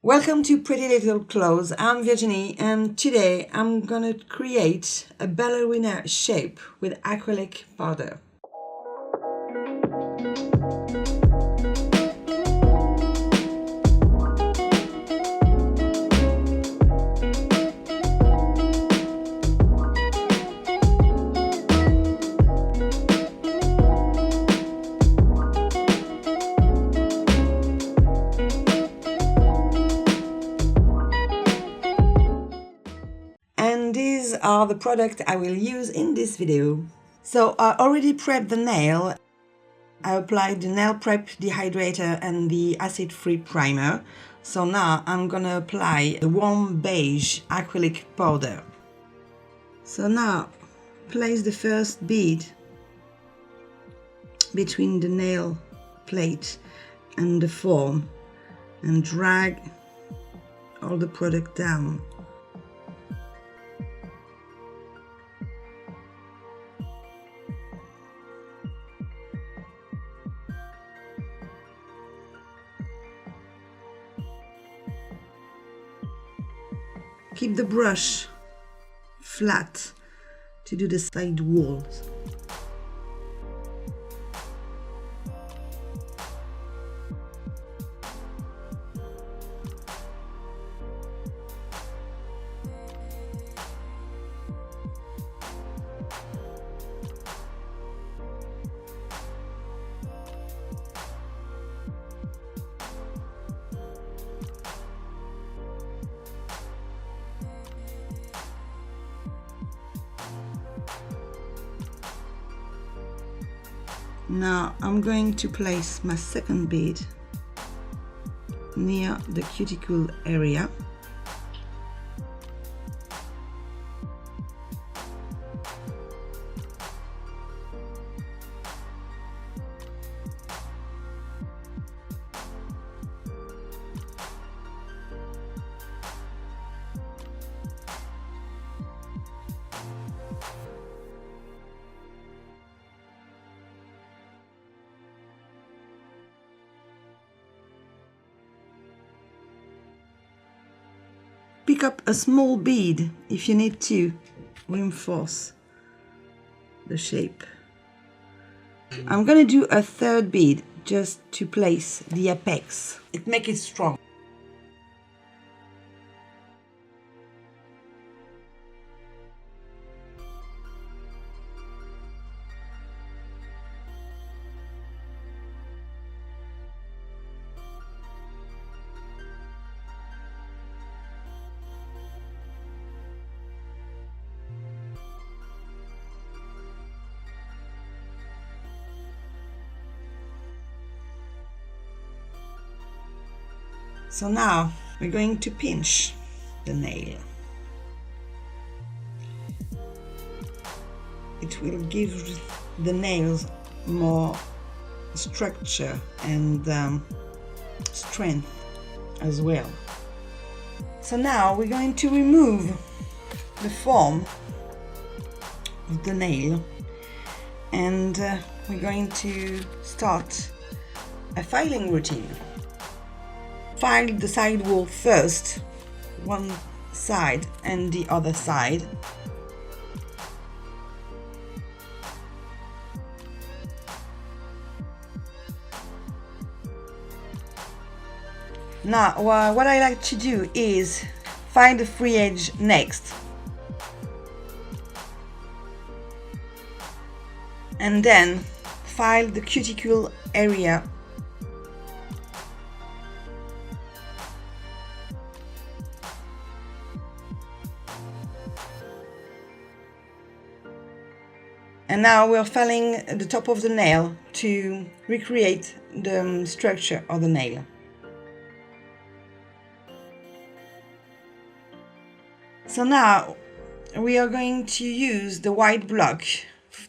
Welcome to Pretty Little Clothes. I'm Virginie and today I'm gonna create a ballerina shape with acrylic powder. And these are the products I will use in this video. So I already prepped the nail. I applied the nail prep dehydrator and the acid-free primer. So now I'm gonna apply the warm beige acrylic powder. So now place the first bead between the nail plate and the form and drag all the product down. Keep the brush flat to do the side walls. Now I'm going to place my second bead near the cuticle area. Pick up a small bead if you need to reinforce the shape. I'm gonna do a third bead just to place the apex. It makes it strong. So now we're going to pinch the nail. It will give the nails more structure and strength as well. So now we're going to remove the form of the nail and we're going to start a filing routine. File the side wall first, one side and the other side. Now, what I like to do is find the free edge next. And then file the cuticle area. And now we're filing the top of the nail to recreate the structure of the nail. So now we are going to use the white block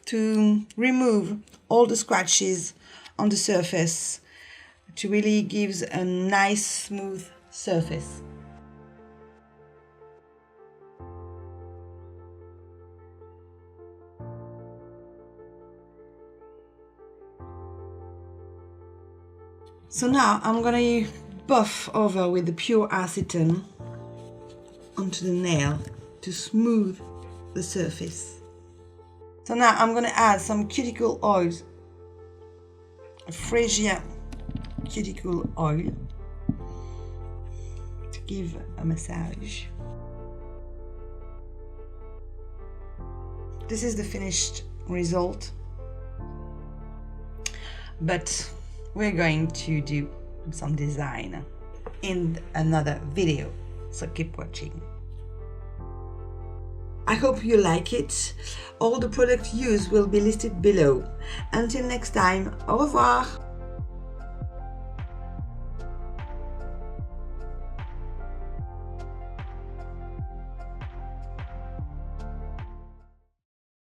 to remove all the scratches on the surface to really give a nice smooth surface. So now I'm gonna buff over with the pure acetone onto the nail to smooth the surface. So now I'm going to add some cuticle oils, a Revoir cuticle oil, to give a massage. This is the finished result, but we're going to do some design in another video, so keep watching. I hope you like it. All the products used will be listed below. Until next time, au revoir!